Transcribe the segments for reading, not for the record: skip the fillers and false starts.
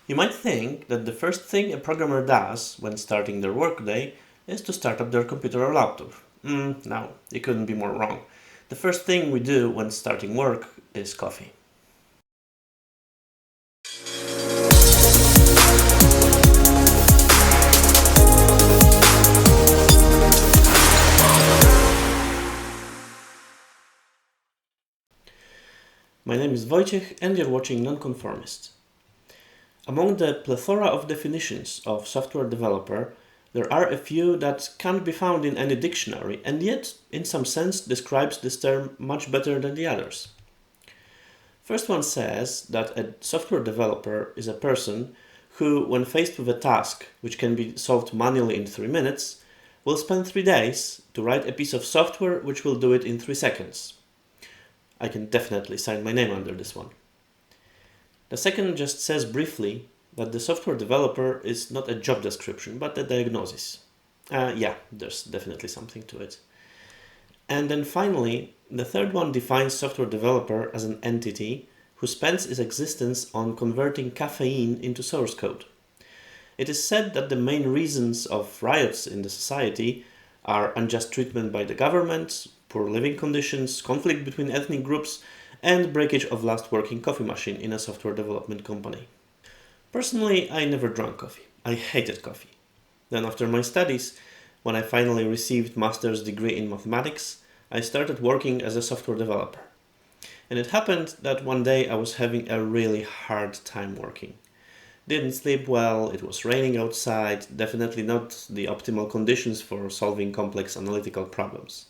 You might think that the first thing a programmer does when starting their workday is to start up their computer or laptop. No, you couldn't be more wrong. The first thing we do when starting work is coffee. My name is Wojciech and you're watching Nonconformist. Among the plethora of definitions of software developer, there are a few that can't be found in any dictionary and yet, in some sense, describes this term much better than the others. First one says that a software developer is a person who, when faced with a task which can be solved manually in 3 minutes, will spend 3 days to write a piece of software which will do it in 3 seconds. I can definitely sign my name under this one. The second just says briefly that the software developer is not a job description, but a diagnosis. Yeah, there's definitely something to it. And then finally, the third one defines software developer as an entity who spends its existence on converting caffeine into source code. It is said that the main reasons of riots in the society are unjust treatment by the government, poor living conditions, conflict between ethnic groups, and breakage of last working coffee machine in a software development company. Personally, I never drank coffee. I hated coffee. Then after my studies, when I finally received master's degree in mathematics, I started working as a software developer. And it happened that one day I was having a really hard time working. Didn't sleep well, it was raining outside, definitely not the optimal conditions for solving complex analytical problems.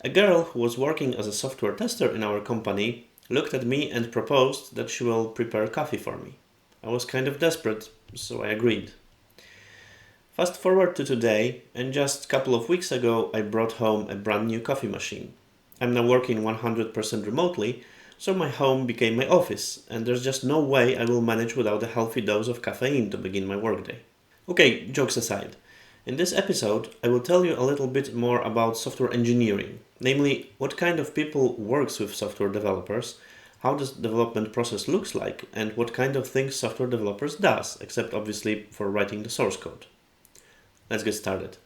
A girl who was working as a software tester in our company looked at me and proposed that she will prepare coffee for me. I was kind of desperate, so I agreed. Fast forward to today, and just a couple of weeks ago I brought home a brand new coffee machine. I'm now working 100% remotely, so my home became my office, and there's just no way I will manage without a healthy dose of caffeine to begin my workday. Okay, jokes aside. In this episode, I will tell you a little bit more about software engineering, namely what kind of people works with software developers, how this development process looks like, and what kind of things software developers does, except obviously for writing the source code. Let's get started.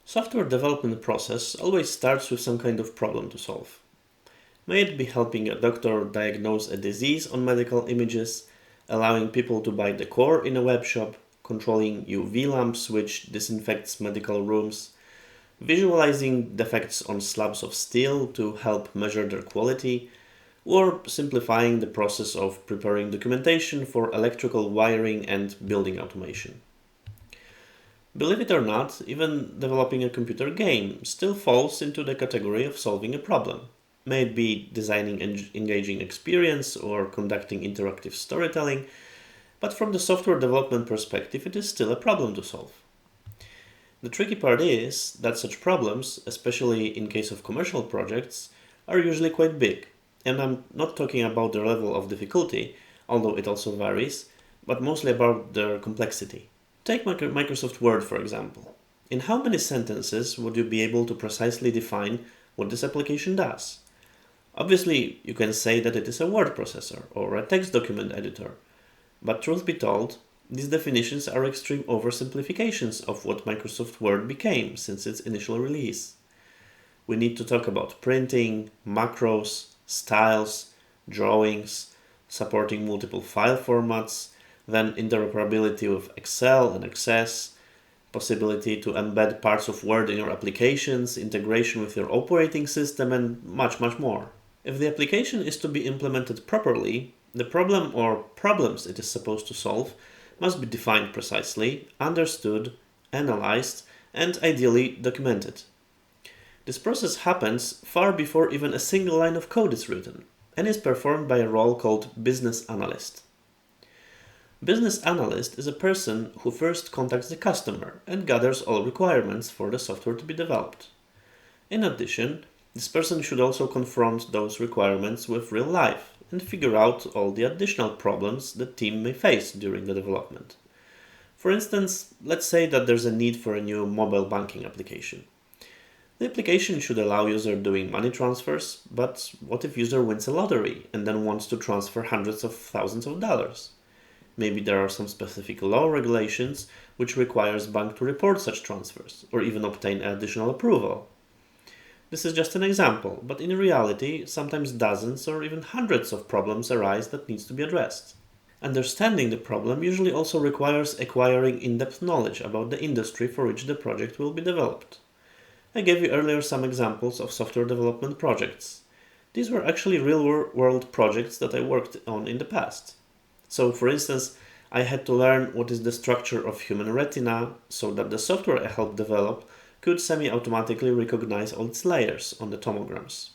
Software development process always starts with some kind of problem to solve. May it be helping a doctor diagnose a disease on medical images, allowing people to buy decor in a web shop, controlling UV lamps which disinfects medical rooms, visualizing defects on slabs of steel to help measure their quality, or simplifying the process of preparing documentation for electrical wiring and building automation. Believe it or not, even developing a computer game still falls into the category of solving a problem. May it be designing an engaging experience or conducting interactive storytelling, but from the software development perspective, it is still a problem to solve. The tricky part is that such problems, especially in case of commercial projects, are usually quite big. And I'm not talking about their level of difficulty, although it also varies, but mostly about their complexity. Take Microsoft Word, for example. In how many sentences would you be able to precisely define what this application does? Obviously, you can say that it is a word processor or a text document editor, but truth be told, these definitions are extreme oversimplifications of what Microsoft Word became since its initial release. We need to talk about printing, macros, styles, drawings, supporting multiple file formats, then interoperability with Excel and Access, possibility to embed parts of Word in your applications, integration with your operating system, and much, much more. If the application is to be implemented properly, the problem or problems it is supposed to solve must be defined precisely, understood, analyzed, and ideally documented. This process happens far before even a single line of code is written, and is performed by a role called business analyst. Business analyst is a person who first contacts the customer and gathers all requirements for the software to be developed. In addition, this person should also confront those requirements with real life and figure out all the additional problems the team may face during the development. For instance, let's say that there's a need for a new mobile banking application. The application should allow user doing money transfers, but what if user wins a lottery and then wants to transfer hundreds of thousands of dollars? Maybe there are some specific law regulations which requires bank to report such transfers or even obtain additional approval. This is just an example, but in reality, sometimes dozens or even hundreds of problems arise that needs to be addressed. Understanding the problem usually also requires acquiring in-depth knowledge about the industry for which the project will be developed. I gave you earlier some examples of software development projects. These were actually real-world projects that I worked on in the past. So, for instance, I had to learn what is the structure of human retina so that the software I helped develop could semi-automatically recognize all its layers on the tomograms.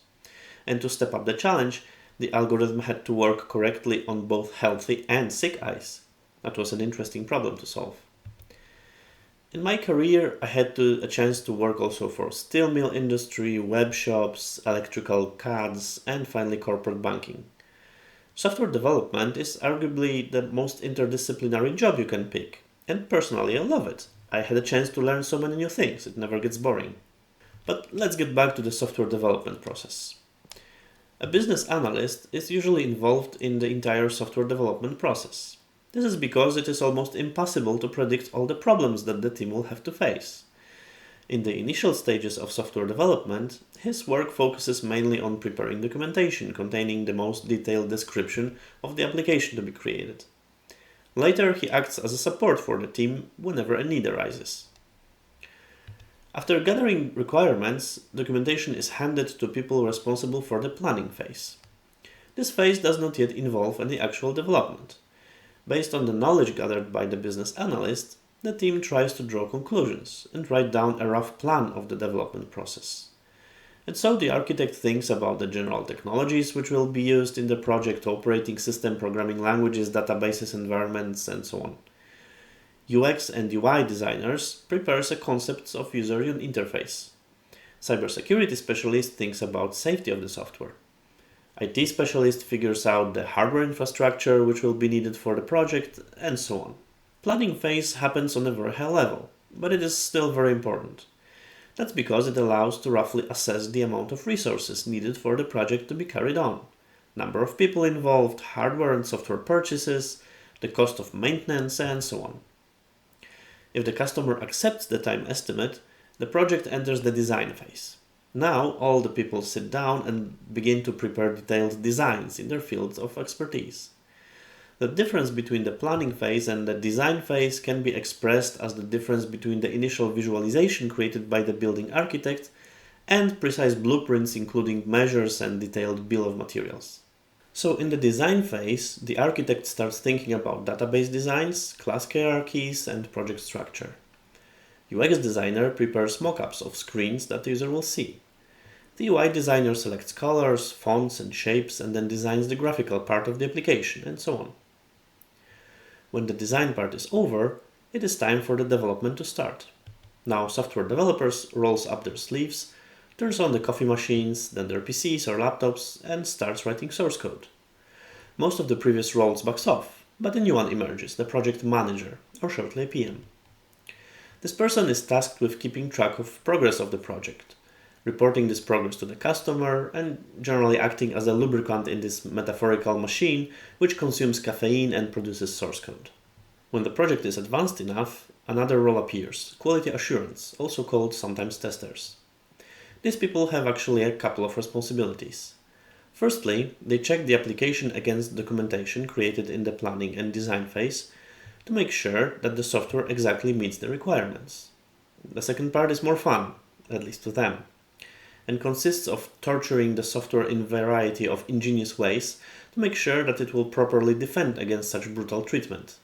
And to step up the challenge, the algorithm had to work correctly on both healthy and sick eyes. That was an interesting problem to solve. In my career, I had a chance to work also for steel mill industry, web shops, electrical CADs, and finally corporate banking. Software development is arguably the most interdisciplinary job you can pick, and personally I love it. I had a chance to learn so many new things, it never gets boring. But let's get back to the software development process. A business analyst is usually involved in the entire software development process. This is because it is almost impossible to predict all the problems that the team will have to face. In the initial stages of software development, his work focuses mainly on preparing documentation containing the most detailed description of the application to be created. Later, he acts as a support for the team whenever a need arises. After gathering requirements, documentation is handed to people responsible for the planning phase. This phase does not yet involve any actual development. Based on the knowledge gathered by the business analyst, the team tries to draw conclusions and write down a rough plan of the development process. And so the architect thinks about the general technologies which will be used in the project, operating system, programming languages, databases, environments, and so on. UX and UI designers prepares a concept of user interface. Cybersecurity specialist thinks about safety of the software. IT specialist figures out the hardware infrastructure which will be needed for the project, and so on. Planning phase happens on a very high level, but it is still very important. That's because it allows to roughly assess the amount of resources needed for the project to be carried on, number of people involved, hardware and software purchases, the cost of maintenance, and so on. If the customer accepts the time estimate, the project enters the design phase. Now all the people sit down and begin to prepare detailed designs in their fields of expertise. The difference between the planning phase and the design phase can be expressed as the difference between the initial visualization created by the building architect and precise blueprints including measures and detailed bill of materials. So in the design phase, the architect starts thinking about database designs, class hierarchies, and project structure. UX designer prepares mockups of screens that the user will see. The UI designer selects colors, fonts, and shapes and then designs the graphical part of the application, and so on. When the design part is over, it is time for the development to start. Now software developers rolls up their sleeves, turns on the coffee machines, then their PCs or laptops, and starts writing source code. Most of the previous roles backs off, but a new one emerges, the project manager, or shortly a PM. This person is tasked with keeping track of progress of the project, reporting this progress to the customer, and generally acting as a lubricant in this metaphorical machine which consumes caffeine and produces source code. When the project is advanced enough, another role appears, quality assurance, also called sometimes testers. These people have actually a couple of responsibilities. Firstly, they check the application against documentation created in the planning and design phase to make sure that the software exactly meets the requirements. The second part is more fun, at least to them, and consists of torturing the software in a variety of ingenious ways to make sure that it will properly defend against such brutal treatment.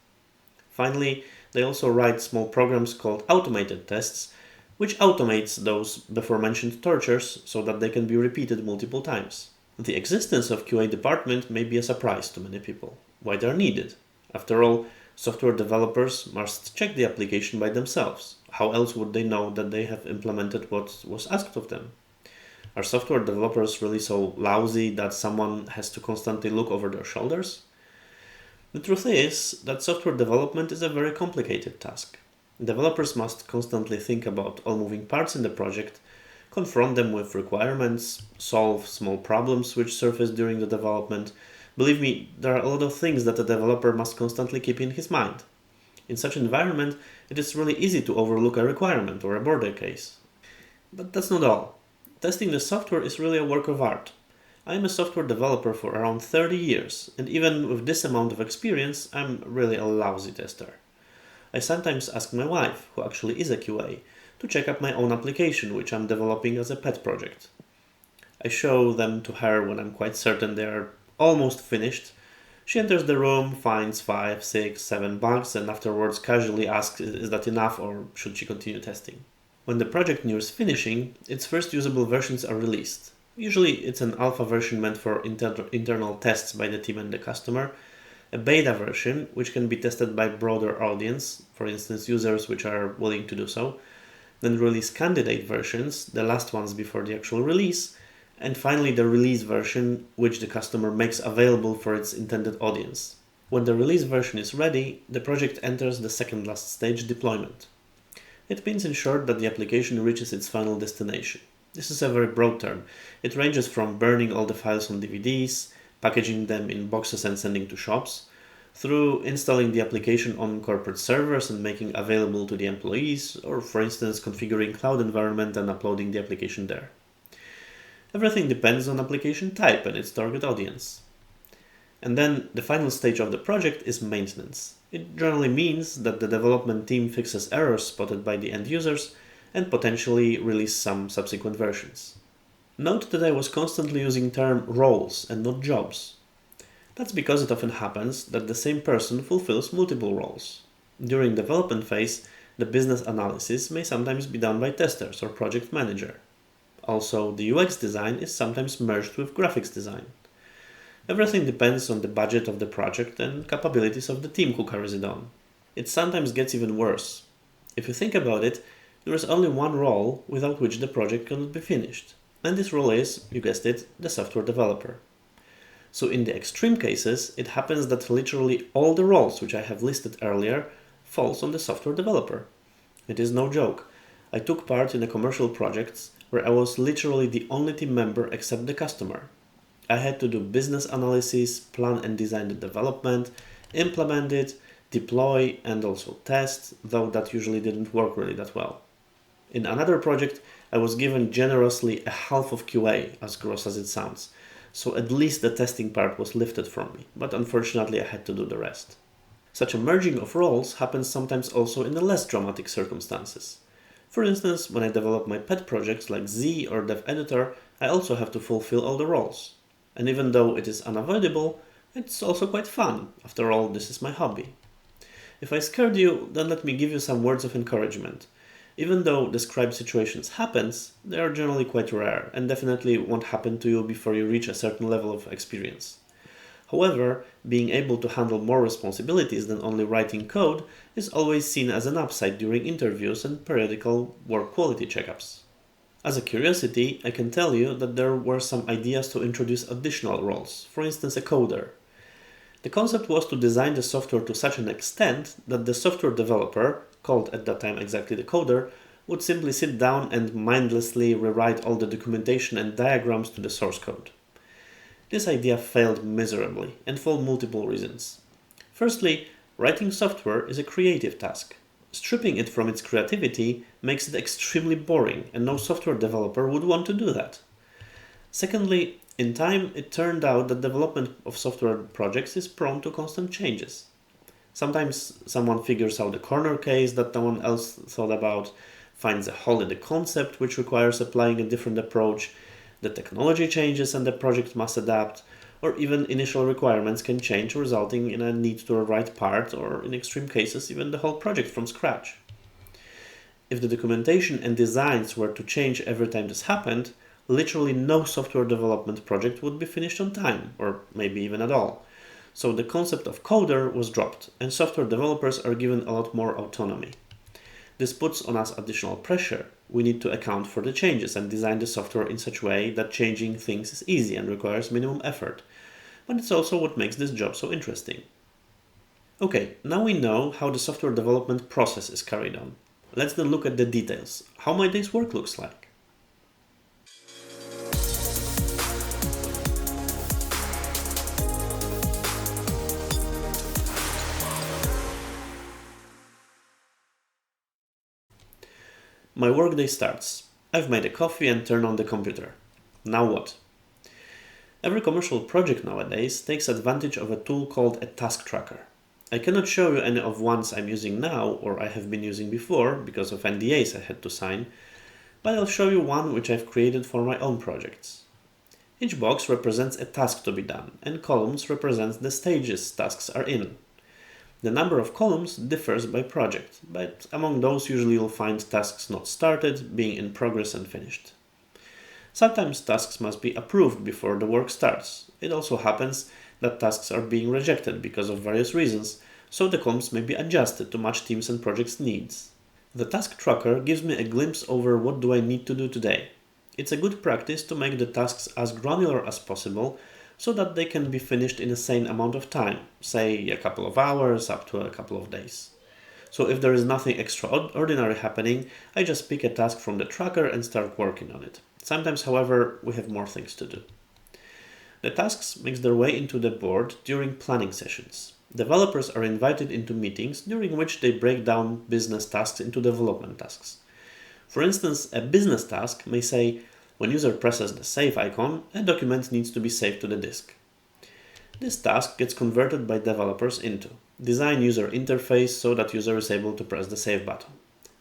Finally, they also write small programs called automated tests, which automates those before-mentioned tortures so that they can be repeated multiple times. The existence of QA department may be a surprise to many people. Why they are needed? After all, software developers must check the application by themselves. How else would they know that they have implemented what was asked of them? Are software developers really so lousy that someone has to constantly look over their shoulders? The truth is that software development is a very complicated task. Developers must constantly think about all moving parts in the project, confront them with requirements, solve small problems which surface during the development. Believe me, there are a lot of things that a developer must constantly keep in his mind. In such an environment, it is really easy to overlook a requirement or a border case. But that's not all. Testing the software is really a work of art. I am a software developer for around 30 years, and even with this amount of experience, I'm really a lousy tester. I sometimes ask my wife, who actually is a QA, to check up my own application, which I'm developing as a pet project. I show them to her when I'm quite certain they are almost finished. She enters the room, finds 5, 6, 7 bugs, and afterwards casually asks is that enough or should she continue testing. When the project nears finishing, its first usable versions are released. Usually it's an alpha version meant for internal tests by the team and the customer, a beta version which can be tested by broader audience, for instance users which are willing to do so, then release candidate versions, the last ones before the actual release, and finally the release version which the customer makes available for its intended audience. When the release version is ready, the project enters the second last stage, deployment. It means in short that the application reaches its final destination. This is a very broad term. It ranges from burning all the files on DVDs, packaging them in boxes and sending to shops, through installing the application on corporate servers and making available to the employees, or for instance configuring cloud environment and uploading the application there. Everything depends on application type and its target audience. And then the final stage of the project is maintenance. It generally means that the development team fixes errors spotted by the end users and potentially release some subsequent versions. Note that I was constantly using the term roles and not jobs. That's because it often happens that the same person fulfills multiple roles. During development phase, the business analysis may sometimes be done by testers or project manager. Also, the UX design is sometimes merged with graphics design. Everything depends on the budget of the project and capabilities of the team who carries it on. It sometimes gets even worse. If you think about it, there is only one role without which the project cannot be finished, and this role is, you guessed it, the software developer. So in the extreme cases, it happens that literally all the roles which I have listed earlier falls on the software developer. It is no joke. I took part in a commercial projects where I was literally the only team member except the customer. I had to do business analysis, plan and design the development, implement it, deploy and also test, though that usually didn't work really that well. In another project, I was given generously a half of QA, as gross as it sounds, so at least the testing part was lifted from me, but unfortunately I had to do the rest. Such a merging of roles happens sometimes also in the less dramatic circumstances. For instance, when I develop my pet projects like Z or Dev Editor, I also have to fulfill all the roles. And even though it is unavoidable, it's also quite fun. After all, this is my hobby. If I scared you, then let me give you some words of encouragement. Even though described situations happens, they are generally quite rare and definitely won't happen to you before you reach a certain level of experience. However, being able to handle more responsibilities than only writing code is always seen as an upside during interviews and periodical work quality checkups. As a curiosity, I can tell you that there were some ideas to introduce additional roles, for instance a coder. The concept was to design the software to such an extent that the software developer, called at that time exactly the coder, would simply sit down and mindlessly rewrite all the documentation and diagrams to the source code. This idea failed miserably, and for multiple reasons. Firstly, writing software is a creative task. Stripping it from its creativity makes it extremely boring, and no software developer would want to do that. Secondly, in time it turned out that development of software projects is prone to constant changes. Sometimes someone figures out a corner case that no one else thought about, finds a hole in the concept which requires applying a different approach, the technology changes and the project must adapt, or even initial requirements can change, resulting in a need to rewrite part or, in extreme cases, even the whole project from scratch. If the documentation and designs were to change every time this happened, literally no software development project would be finished on time, or maybe even at all. So the concept of coder was dropped, and software developers are given a lot more autonomy. This puts on us additional pressure. We need to account for the changes and design the software in such a way that changing things is easy and requires minimum effort. But it's also what makes this job so interesting. Okay, now we know how the software development process is carried on. Let's then look at the details. How my day's work looks like. My workday starts. I've made a coffee and turned on the computer. Now what? Every commercial project nowadays takes advantage of a tool called a task tracker. I cannot show you any of ones I'm using now or I have been using before because of NDAs I had to sign, but I'll show you one which I've created for my own projects. Each box represents a task to be done, and columns represent the stages tasks are in. The number of columns differs by project, but among those usually you'll find tasks not started, being in progress and finished. Sometimes tasks must be approved before the work starts. It also happens that tasks are being rejected because of various reasons, so the columns may be adjusted to match teams and projects' needs. The task tracker gives me a glimpse over what do I need to do today. It's a good practice to make the tasks as granular as possible so that they can be finished in a sane amount of time, say a couple of hours up to a couple of days. So if there is nothing extraordinary happening, I just pick a task from the tracker and start working on it. Sometimes, however, we have more things to do. The tasks make their way into the board during planning sessions. Developers are invited into meetings during which they break down business tasks into development tasks. For instance, a business task may say, when user presses the save icon, a document needs to be saved to the disk. This task gets converted by developers into design user interface so that user is able to press the save button.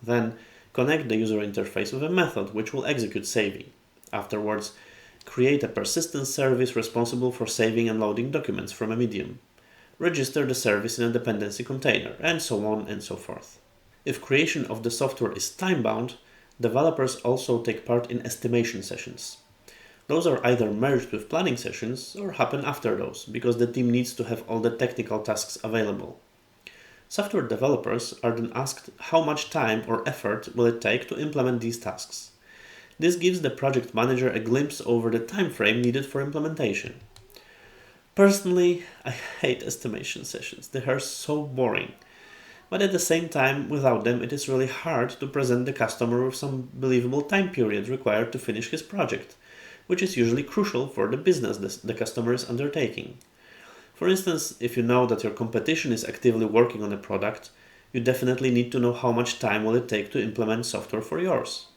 Then connect the user interface with a method which will execute saving. Afterwards, create a persistence service responsible for saving and loading documents from a medium. Register the service in a dependency container, and so on and so forth. If creation of the software is time-bound, developers also take part in estimation sessions. Those are either merged with planning sessions or happen after those, because the team needs to have all the technical tasks available. Software developers are then asked how much time or effort will it take to implement these tasks. This gives the project manager a glimpse over the time frame needed for implementation. Personally, I hate estimation sessions. They are so boring. But at the same time, without them, it is really hard to present the customer with some believable time period required to finish his project, which is usually crucial for the business the customer is undertaking. For instance, if you know that your competition is actively working on a product, you definitely need to know how much time will it take to implement software for yours.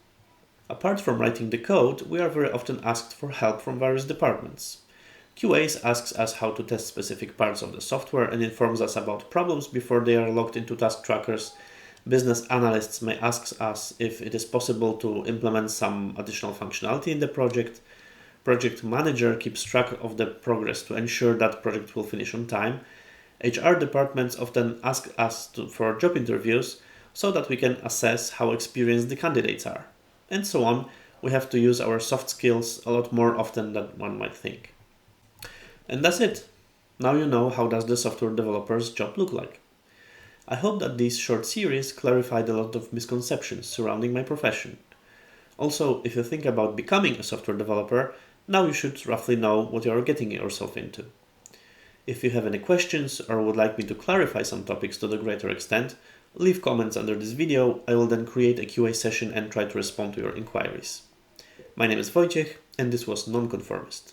Apart from writing the code, we are very often asked for help from various departments. QAs asks us how to test specific parts of the software and informs us about problems before they are logged into task trackers. Business analysts may ask us if it is possible to implement some additional functionality in the project. Project manager keeps track of the progress to ensure that project will finish on time. HR departments often ask us for job interviews so that we can assess how experienced the candidates are. And so on, we have to use our soft skills a lot more often than one might think. And that's it. Now you know how does the software developer's job look like. I hope that this short series clarified a lot of misconceptions surrounding my profession. Also, if you think about becoming a software developer, now you should roughly know what you are getting yourself into. If you have any questions or would like me to clarify some topics to the greater extent, leave comments under this video. I will then create a QA session and try to respond to your inquiries. My name is Wojciech, and this was Nonconformist.